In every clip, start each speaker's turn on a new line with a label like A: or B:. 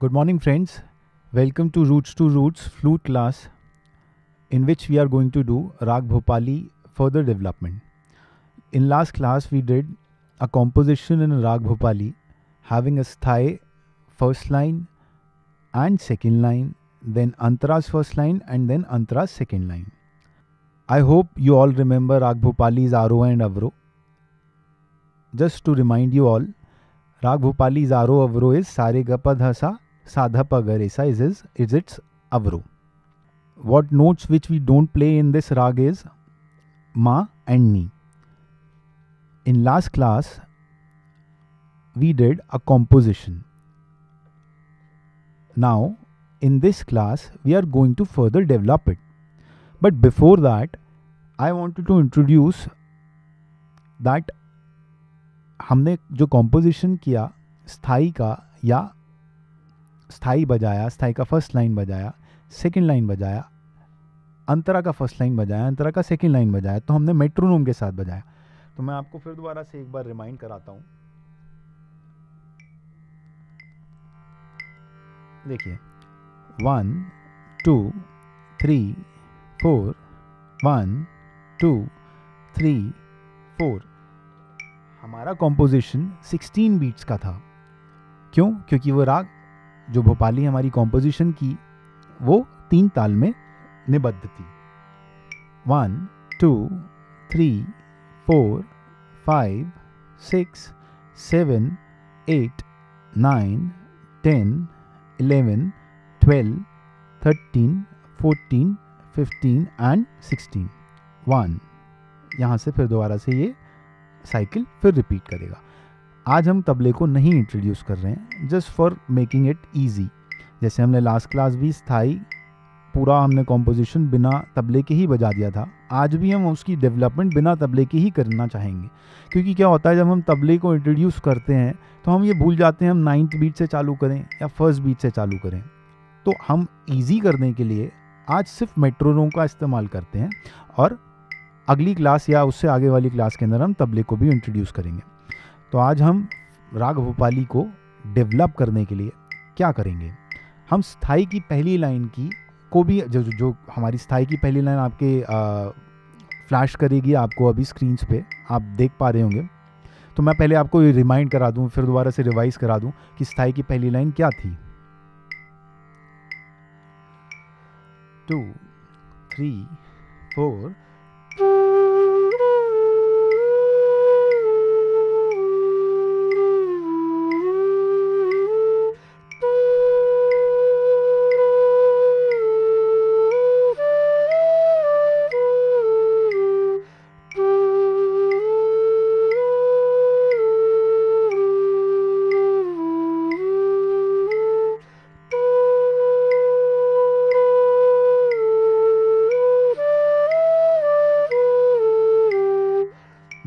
A: Good morning, friends. Welcome to Roots flute class, in which we are going to do Rag Bhopali further development. In last class, we did a composition in Rag Bhopali having a sthai first line and second line, then Antara's first line and then Antara's second line. I hope you all remember Rag Bhopali's Aroha and Avroh. Just to remind you all, Rag Bhopali's Aroha Avroh is Sare Ga Pa Dha Sa Sadha Pa Ga Re Sa is its Avroh. What notes which we don't play in this rag is Ma and Ni. In last class, we did a composition. Now, in this class, we are going to further develop it. But before that, I wanted to introduce that हमने जो composition किया स्थाई का या स्थाई बजाया, स्थाई का फर्स्ट लाइन बजाया, सेकंड लाइन बजाया, अंतरा का फर्स्ट लाइन बजाया, अंतरा का सेकंड लाइन बजाया, तो हमने मेट्रोनोम के साथ बजाया. तो मैं आपको फिर दोबारा से एक बार रिमाइंड कराता हूँ. देखिए 1 2 3 4 1 2 3 4. हमारा कॉम्पोजिशन 16 बीट्स का था. क्यों? क्योंकि वो राग जो भोपाली हमारी कॉम्पोजिशन की वो 3 ताल में निबद्ध थी. 1 2 3 4 5 6 7 8 9 10 11 12 13 14 15 एंड 16. 1. यहाँ से फिर दोबारा से ये साइकिल फिर रिपीट करेगा. आज हम तबले को नहीं इंट्रोड्यूस कर रहे हैं, just for making it easy. जैसे हमने लास्ट क्लास भी स्थाई पूरा हमने कॉम्पोजिशन बिना तबले के ही बजा दिया था, आज भी हम उसकी डेवलपमेंट बिना तबले के ही करना चाहेंगे. क्योंकि क्या होता है, जब हम तबले को इंट्रोड्यूस करते हैं तो हम ये भूल जाते हैं हम 9th बीट से चालू करें या फर्स्ट बीट से चालू करें. तो हम ईजी करने के लिए आज सिर्फ मेट्रोनोम का इस्तेमाल करते हैं और अगली क्लास या उससे आगे वाली क्लास के अंदर हम तबले को भी इंट्रोड्यूस करेंगे. तो आज हम राग भोपाली को डेवलप करने के लिए क्या करेंगे, हम स्थाई की पहली लाइन की को भी जो हमारी स्थाई की पहली लाइन आपके फ्लैश करेगी आपको अभी स्क्रीन्स पे आप देख पा रहे होंगे. तो मैं पहले आपको ये रिमाइंड करा दूं, फिर दोबारा से रिवाइज करा दूं कि स्थाई की पहली लाइन क्या थी. 2 3 4.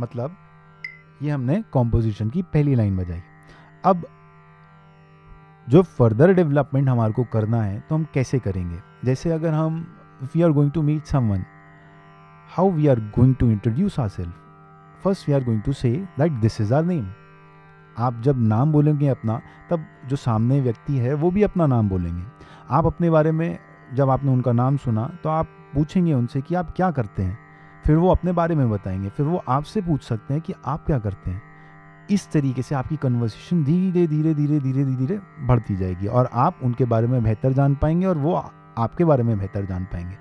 A: मतलब ये हमने कॉम्पोजिशन की पहली लाइन बजाई. अब जो फर्दर डेवलपमेंट हमारे को करना है तो हम कैसे करेंगे. जैसे अगर हम if we are going to meet someone, how we are going to introduce ourselves. First we are going to say that this is our name. आप जब नाम बोलेंगे अपना, तब जो सामने व्यक्ति है वो भी अपना नाम बोलेंगे. आप अपने बारे में जब आपने उनका नाम सुना तो आप पूछेंगे उनसे कि आप क्या करते हैं, फिर वो अपने बारे में बताएंगे, फिर वो आपसे पूछ सकते हैं कि आप क्या करते हैं. इस तरीके से आपकी कन्वर्सेशन धीरे धीरे धीरे धीरे धीरे बढ़ती जाएगी और आप उनके बारे में बेहतर जान पाएंगे और वो आपके बारे में बेहतर जान पाएंगे.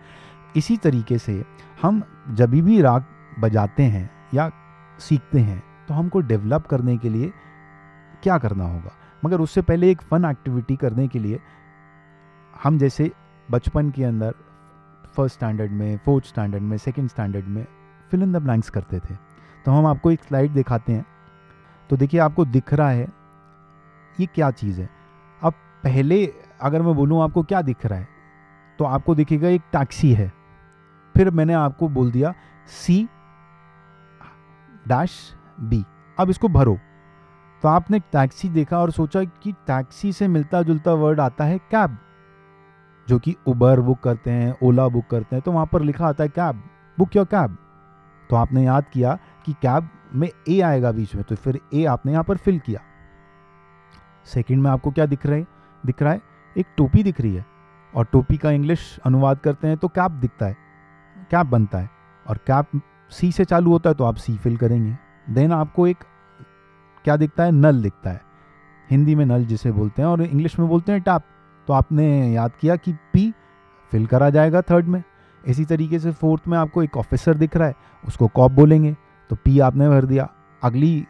A: इसी तरीके से हम जब भी राग बजाते हैं या सीखते हैं तो हमको डेवलप करने के लिए क्या करना होगा. मगर उससे पहले एक फ़न एक्टिविटी करने के लिए हम जैसे बचपन के अंदर फर्स्ट स्टैंडर्ड में, फोर्थ स्टैंडर्ड में, सेकंड स्टैंडर्ड में फिल इन द ब्लैंक्स करते थे. तो हम आपको एक स्लाइड दिखाते हैं. तो देखिए आपको दिख रहा है ये क्या चीज़ है. अब पहले अगर मैं बोलूँ आपको क्या दिख रहा है, तो आपको दिखेगा एक टैक्सी है. फिर मैंने आपको बोल दिया C-B, अब इसको भरो. तो आपने टैक्सी देखा और सोचा कि टैक्सी से मिलता जुलता वर्ड आता है कैब, जो कि उबर बुक करते हैं, ओला बुक करते हैं, तो वहाँ पर लिखा आता है कैब, बुक योर कैब. तो आपने याद किया कि कैब में ए आएगा बीच में, तो फिर ए आपने यहाँ पर फिल किया. सेकंड में आपको क्या दिख रहा है, दिख रहा है? एक टोपी दिख रही है, और टोपी का इंग्लिश अनुवाद करते हैं तो कैप दिखता है, कैप बनता है, और कैप सी से चालू होता है तो आप सी फिल करेंगे। देन आपको एक क्या दिखता है? नल दिखता है, हिंदी में नल जिसे बोलते हैं और इंग्लिश में बोलते हैं टैप। तो आपने याद किया कि पी फिल करा जाएगा थर्ड में। इसी तरीके से फोर्थ में आपको एक ऑफिसर दिख रहा है, उसको कॉप बोलेंगे, तो पी आपने भर दिया। अगली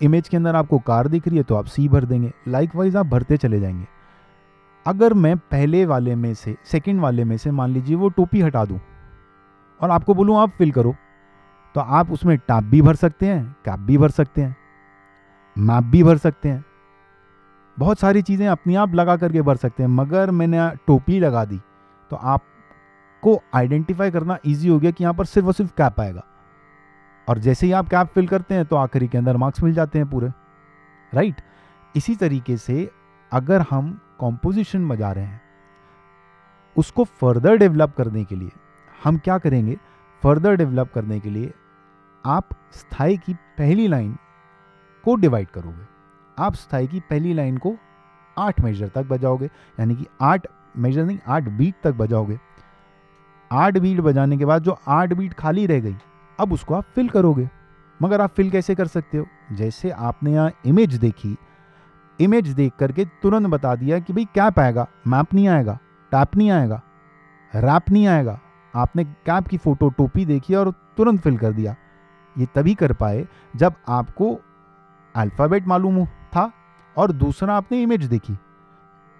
A: इमेज के अंदर आपको कार दिख रही है तो आप सी भर देंगे। लाइकवाइज आप भरते चले जाएंगे। अगर मैं पहले वाले में से, सेकंड वाले में से मान लीजिए वो टोपी हटा दूं और आपको बोलूं आप फिल करो, तो आप उसमें टैप भी भर सकते हैं, कैप भी भर सकते हैं, मैप भी भर सकते हैं, बहुत सारी चीज़ें अपनी आप लगा करके भर सकते हैं। मगर मैंने टोपी लगा दी तो आपको आइडेंटिफाई करना इजी हो गया कि यहाँ पर सिर्फ और सिर्फ कैप आएगा, और जैसे ही आप कैप फिल करते हैं तो आखिरी के अंदर मार्क्स मिल जाते हैं पूरे, राइट। इसी तरीके से अगर हम कॉम्पोजिशन बजा रहे हैं, उसको फर्दर डेवलप करने के लिए हम क्या करेंगे? फर्दर डेवलप करने के लिए आप स्थाई की पहली लाइन को डिवाइड करोगे। आप स्थाई की पहली लाइन को 8 मेजर तक बजाओगे, यानी कि 8 मेजर नहीं, 8 बीट तक बजाओगे। 8 बीट बजाने के बाद जो 8 बीट खाली रह गई, अब उसको आप फिल करोगे। मगर आप फिल कैसे कर सकते हो? जैसे आपने यहाँ इमेज देखी, इमेज देख करके तुरंत बता दिया कि भाई कैप आएगा, मैप नहीं आएगा, टैप नहीं आएगा, रैप नहीं आएगा। आपने कैप की फोटो, टोपी देखी और तुरंत फिल कर दिया। ये तभी कर पाए जब आपको अल्फ़ाबेट मालूम था और दूसरा आपने इमेज देखी।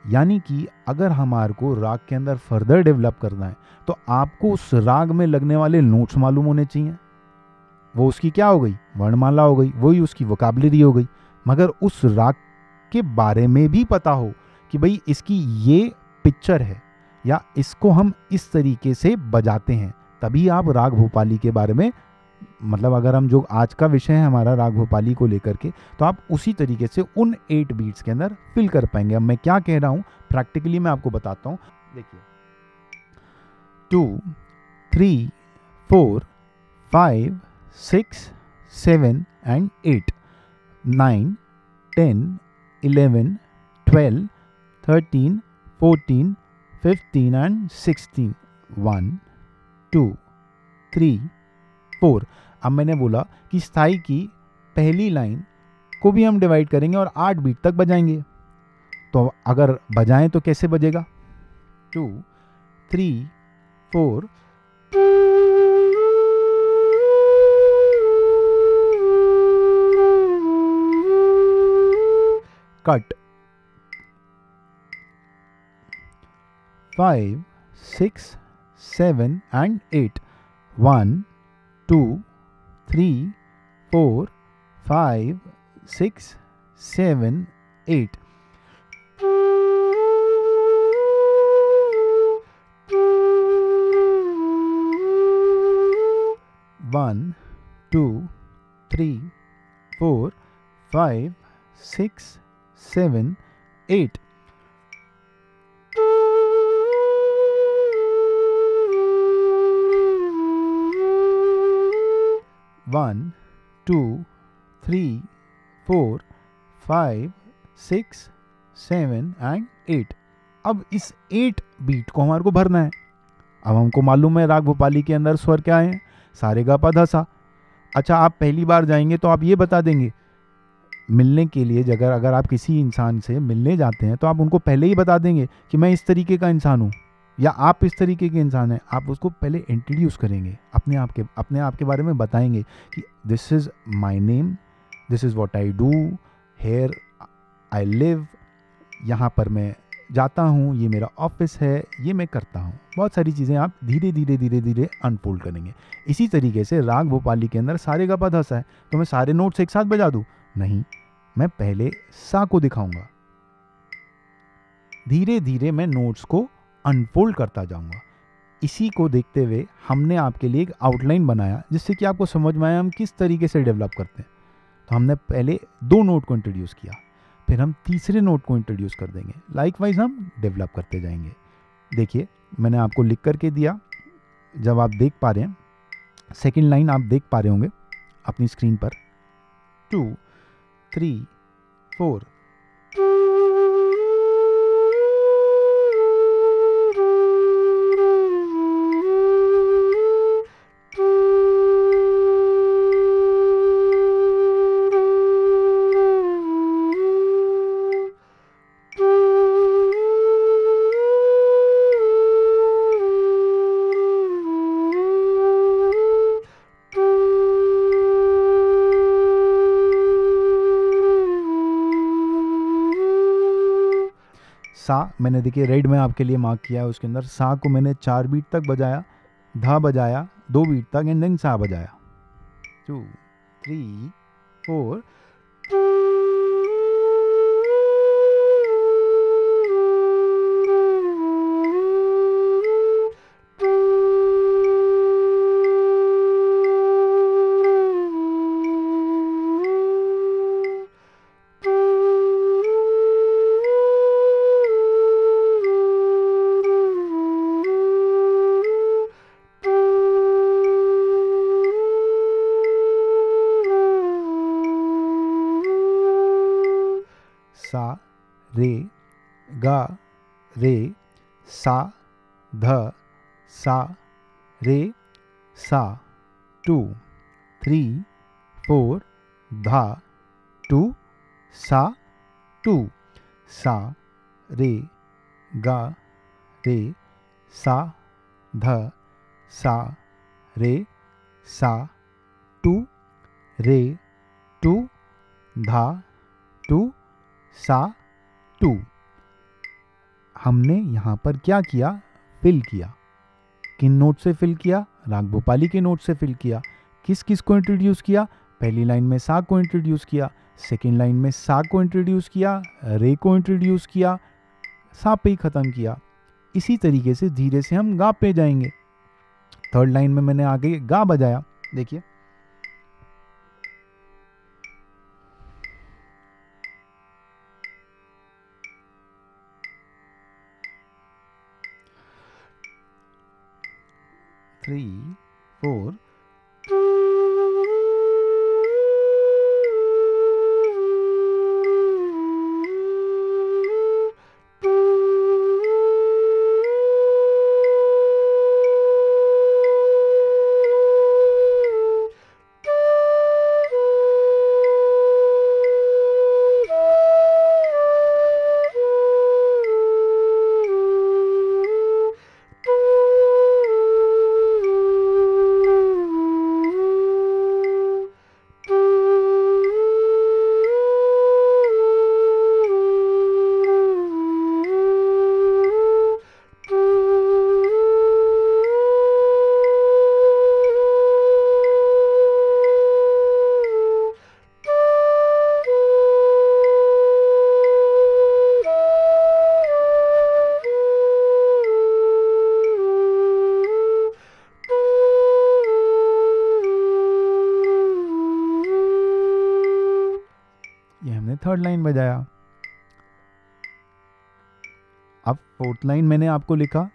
A: यानी कि अगर हमारे को राग के अंदर फर्दर डेवलप करना है तो आपको उस राग में लगने वाले नोट्स मालूम होने चाहिए। वो उसकी क्या हो गई? वर्णमाला हो गई, वही उसकी वोकैबुलरी हो गई। मगर उस राग के बारे में भी पता हो कि भाई इसकी ये पिक्चर है या इसको हम इस तरीके से बजाते हैं, तभी आप राग भोपाली के बारे में, मतलब अगर हम जो आज का विषय है हमारा राग भोपाली को लेकर के, तो आप उसी तरीके से उन 8 बीट्स के अंदर फिल कर पाएंगे। अब मैं क्या कह रहा हूँ प्रैक्टिकली मैं आपको बताता हूँ। देखिए 2, 3, 4, 5, 6, 7 एंड 8, 9, 10, 11, 12, 13, 14, 15 एंड 16। 1, 2, 3, 4। अब मैंने बोला कि स्थाई की पहली लाइन को भी हम डिवाइड करेंगे और 8 बीट तक बजाएंगे। तो अगर बजाएं तो कैसे बजेगा? 2, 3, 4, cut, 5, 6, 7 and 8। 1, 2, 3, 4, 5, 6, 7, 8। One, 2, 3, 4, 5, 6, 7, 8। One, 2, 3, 4, 5, 6, 7 and 8। अब इस 8 बीट को हमारे को भरना है। अब हमको मालूम है राग भोपाली के अंदर स्वर क्या है? सारे गा पा धा सा। अच्छा, आप पहली बार जाएंगे तो आप ये बता देंगे मिलने के लिए, जगह अगर आप किसी इंसान से मिलने जाते हैं तो आप उनको पहले ही बता देंगे कि मैं इस तरीके का इंसान हूँ या आप इस तरीके के इंसान हैं। आप उसको पहले इंट्रोड्यूस करेंगे, अपने आप के बारे में बताएंगे कि this is my name, this is what I do, here I live, यहाँ पर मैं जाता हूँ, ये मेरा ऑफिस है, ये मैं करता हूँ। बहुत सारी चीज़ें आप धीरे धीरे अनफोल्ड करेंगे। इसी तरीके से राग भोपाली के अंदर सारे गा पा धा सा है, तो मैं सारे नोट्स एक साथ बजा दूँ? नहीं, मैं पहले सा को दिखाऊंगा, धीरे धीरे मैं नोट्स को अनफोल्ड करता जाऊंगा। इसी को देखते हुए हमने आपके लिए एक आउटलाइन बनाया जिससे कि आपको समझ में आया हम किस तरीके से डेवलप करते हैं। तो हमने पहले 2 नोट को इंट्रोड्यूस किया, फिर हम तीसरे नोट को इंट्रोड्यूस कर देंगे। लाइकवाइज हम डेवलप करते जाएंगे। देखिए मैंने आपको लिख करके दिया, जब आप देख पा रहे हैं सेकेंड लाइन आप देख पा रहे होंगे अपनी स्क्रीन पर। 2, 3, 4। सा मैंने देखिए रेड में आपके लिए मार्क किया है, उसके अंदर सा को मैंने 4 बीट तक बजाया, धा बजाया 2 बीट तक एंड देन सा बजाया 2 3 4। सा रे गा रे सा ध सा रे सा 2 3 4 धा 2 सा 2 सा रे गा रे सा ध सा रे सा 2 रे 2 धा 2 सा 2। हमने यहाँ पर क्या किया, फिल किया। किन नोट से फिल किया, राग भोपाली के नोट से फिल किया। किस किस को इंट्रोड्यूस किया, पहली लाइन में सा को इंट्रोड्यूस किया, सेकेंड लाइन में सा को इंट्रोड्यूस किया, रे को इंट्रोड्यूस किया, सा पे ही ख़त्म किया। इसी तरीके से धीरे से हम गा पे जाएंगे। थर्ड लाइन में मैंने आगे गा बजाया, देखिए थ्री 4 थर्ड लाइन बजाया। अब फोर्थ लाइन मैंने आपको लिखा,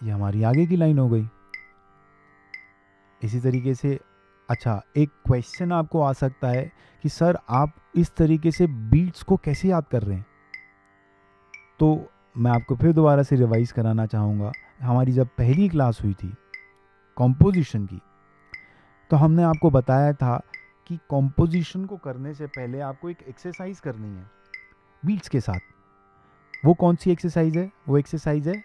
A: ये हमारी आगे की लाइन हो गई। इसी तरीके से अच्छा, एक क्वेश्चन आपको आ सकता है कि सर आप इस तरीके से बीट्स को कैसे याद कर रहे हैं। तो मैं आपको फिर दोबारा से रिवाइज कराना चाहूँगा। हमारी जब पहली क्लास हुई थी कॉम्पोजिशन की, तो हमने आपको बताया था कि कॉम्पोजिशन को करने से पहले आपको एक एक्सरसाइज करनी है बीट्स के साथ। वो कौन सी एक्सरसाइज है? वो एक्सरसाइज है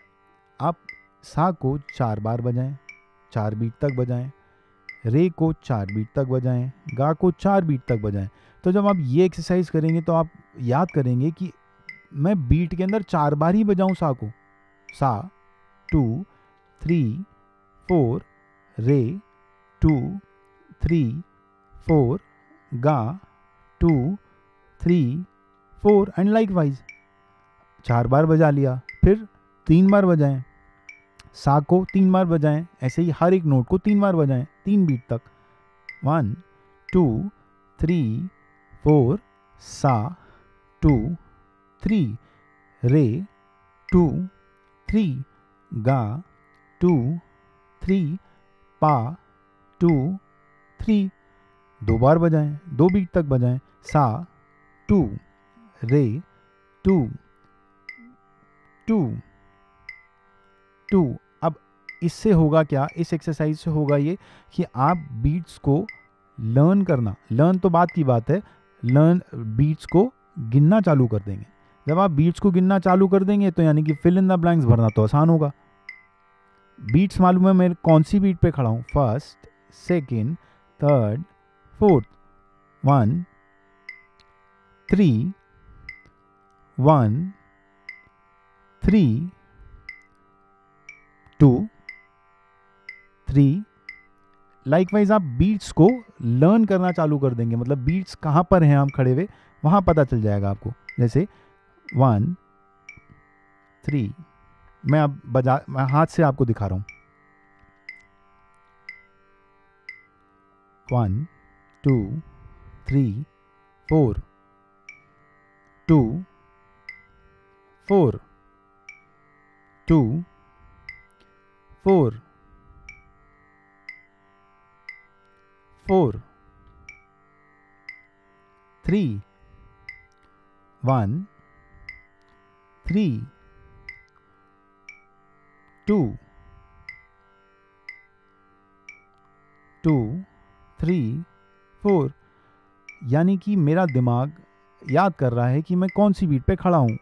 A: आप सा को 4 बार बजाएं, 4 बीट तक बजाएं, रे को 4 बीट तक बजाएं, गा को 4 बीट तक बजाएं। तो जब आप ये एक्सरसाइज करेंगे तो आप याद करेंगे कि मैं बीट के अंदर 4 बार ही बजाऊं सा को। सा 2 3 4, रे 2 3 4, गा 2 3 4 एंड लाइकवाइज 4 बार बजा लिया। फिर 3 बार बजाएं, सा को 3 बार बजाएं, ऐसे ही हर एक नोट को 3 बार बजाएं 3 बीट तक। 1 2 3 4, सा 2 3, रे 2 3, गा 2 3, पा 2 3, 2 बार बजाएं, 2 बीट तक बजाएं। सा 2, रे 2 2 2। अब इससे होगा क्या, इस एक्सरसाइज से होगा ये कि आप बीट्स को लर्न करना, लर्न तो बात की बात है, लर्न बीट्स को गिनना चालू कर देंगे। जब आप बीट्स को गिनना चालू कर देंगे तो यानी कि फिल इन द ब्लैंक्स भरना तो आसान होगा। बीट्स मालूम है मैं कौन सी बीट पे खड़ा हूँ, first, second, third, fourth. 1 3 1 3 2 3। Likewise आप बीट्स को लर्न करना चालू कर देंगे, मतलब बीट्स कहाँ पर हैं हम खड़े हुए वहाँ पता चल जाएगा आपको। जैसे 1 3, मैं अब मैं हाथ से आपको दिखा रहा हूँ। 1 2 3 4 2 4 2 4 4 3 1 3 2 2 3 4। यानी कि मेरा दिमाग याद कर रहा है कि मैं कौन सी बीट पे खड़ा हूँ।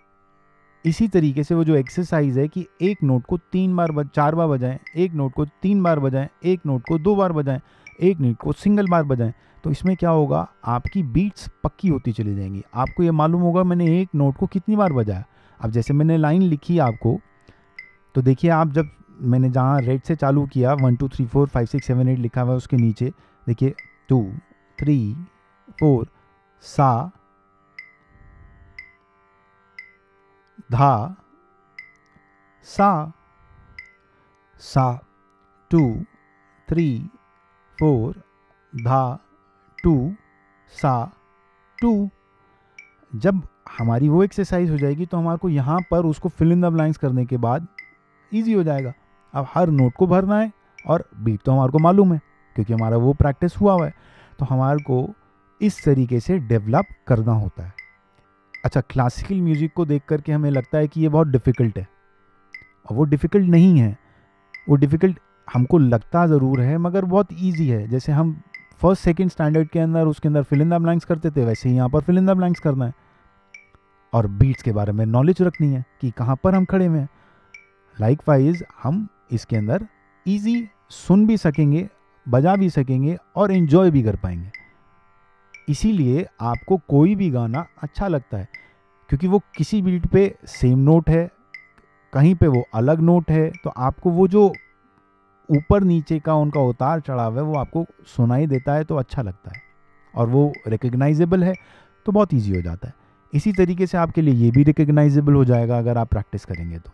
A: इसी तरीके से वो जो एक्सरसाइज है कि एक नोट को 4 बार बजाएं, एक नोट को 3 बार बजाएं, एक नोट को 2 बार बजाएं, एक नोट को सिंगल बार बजाएं, तो इसमें क्या होगा, आपकी बीट्स पक्की होती चली जाएंगी। आपको ये मालूम होगा मैंने एक नोट को कितनी बार बजाया। अब जैसे मैंने लाइन लिखी आपको, तो देखिए आप जब मैंने जहाँ रेड से चालू किया 1 2 3 4 5 6 7 8 लिखा हुआ है, उसके नीचे देखिए 2 3 4 सा, धा, सा, सा 2 3 4 धा 2 सा 2। जब हमारी वो एक्सरसाइज हो जाएगी तो हमारे को यहाँ पर उसको फिल इन द ब्लैंक्स करने के बाद इजी हो जाएगा। अब हर नोट को भरना है और बीट तो हमारे को मालूम है क्योंकि हमारा वो प्रैक्टिस हुआ है, तो हमारे को इस तरीके से डेवलप करना होता है। अच्छा, क्लासिकल म्यूज़िक को देख करके हमें लगता है कि ये बहुत डिफ़िकल्ट है, और वो डिफ़िकल्ट नहीं है। वो डिफ़िकल्ट हमको लगता ज़रूर है मगर बहुत ईजी है। जैसे हम फर्स्ट सेकंड स्टैंडर्ड के अंदर उसके अंदर फिल इन द ब्लैंक्स करते थे, वैसे ही यहाँ पर फिल इन द ब्लैंक्स करना है और बीट्स के बारे में नॉलेज रखनी है कि कहाँ पर हम खड़े हुए हैं। लाइकवाइज हम इसके अंदर ईजी सुन भी सकेंगे, बजा भी सकेंगे और एंजॉय भी कर पाएंगे। इसीलिए आपको कोई भी गाना अच्छा लगता है क्योंकि वो किसी बीट पे सेम नोट है, कहीं पे वो अलग नोट है, तो आपको वो जो ऊपर नीचे का उनका उतार चढ़ाव है वो आपको सुनाई देता है, तो अच्छा लगता है और वो रिकग्नाइजेबल है तो बहुत ईजी हो जाता है। इसी तरीके से आपके लिए ये भी रिकग्नाइजेबल हो जाएगा अगर आप प्रैक्टिस करेंगे तो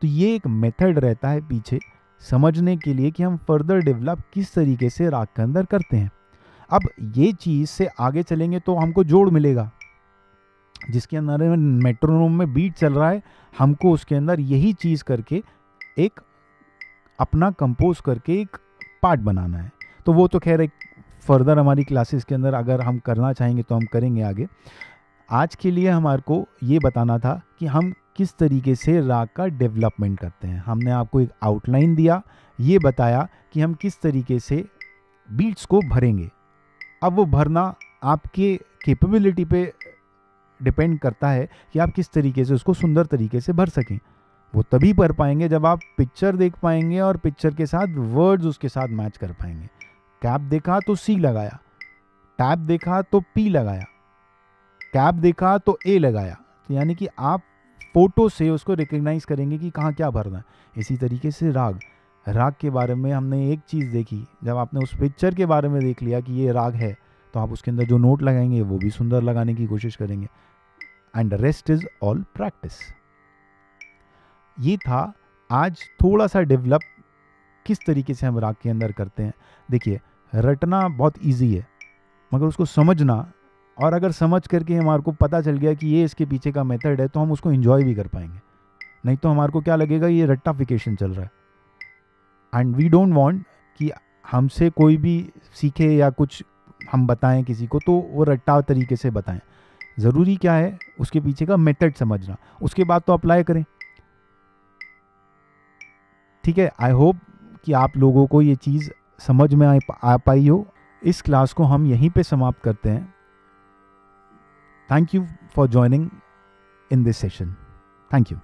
A: ये एक मेथड रहता है पीछे समझने के लिए कि हम फर्दर डेवलप किस तरीके से राग के अंदर करते हैं। अब ये चीज़ से आगे चलेंगे तो हमको जोड़ मिलेगा, जिसके अंदर मेट्रोनोम में बीट चल रहा है, हमको उसके अंदर यही चीज़ करके एक अपना कंपोज करके एक पार्ट बनाना है। तो वो तो खैर एक फर्दर हमारी क्लासेस के अंदर अगर हम करना चाहेंगे तो हम करेंगे आगे। आज के लिए हमारे को ये बताना था कि हम किस तरीके से राग का डेवलपमेंट करते हैं। हमने आपको एक आउटलाइन दिया, ये बताया कि हम किस तरीके से बीट्स को भरेंगे। अब वो भरना आपके कैपेबिलिटी पे डिपेंड करता है कि आप किस तरीके से उसको सुंदर तरीके से भर सकें। वो तभी भर पाएंगे जब आप पिक्चर देख पाएंगे और पिक्चर के साथ वर्ड्स उसके साथ मैच कर पाएंगे। कैप देखा तो सी लगाया, टैप देखा तो पी लगाया, कैप देखा तो ए लगाया, तो यानी कि आप फोटो से उसको रिकग्नाइज करेंगे कि कहाँ क्या भरना है। इसी तरीके से राग के बारे में हमने एक चीज़ देखी, जब आपने उस पिक्चर के बारे में देख लिया कि ये राग है तो आप उसके अंदर जो नोट लगाएंगे वो भी सुंदर लगाने की कोशिश करेंगे। And the rest is all practice. ये था आज थोड़ा सा डेवलप किस तरीके से हम राग के अंदर करते हैं। देखिए, रटना बहुत इजी है मगर उसको समझना, और अगर समझ करके हमारे को पता चल गया कि ये इसके पीछे का मेथड है तो हम उसको एंजॉय भी कर पाएंगे। नहीं तो हमारे को क्या लगेगा, ये रट्टाफिकेशन चल रहा है। एंड वी डोंट वांट कि हमसे कोई भी सीखे या कुछ हम बताएं किसी को तो वो रट्टा तरीके से बताएं। ज़रूरी क्या है, उसके पीछे का मेथड समझना, उसके बाद तो अप्लाई करें। ठीक है, आई होप कि आप लोगों को ये चीज़ समझ में आ पाई हो। इस क्लास को हम यहीं पे समाप्त करते हैं। Thank you for joining in this session. Thank you.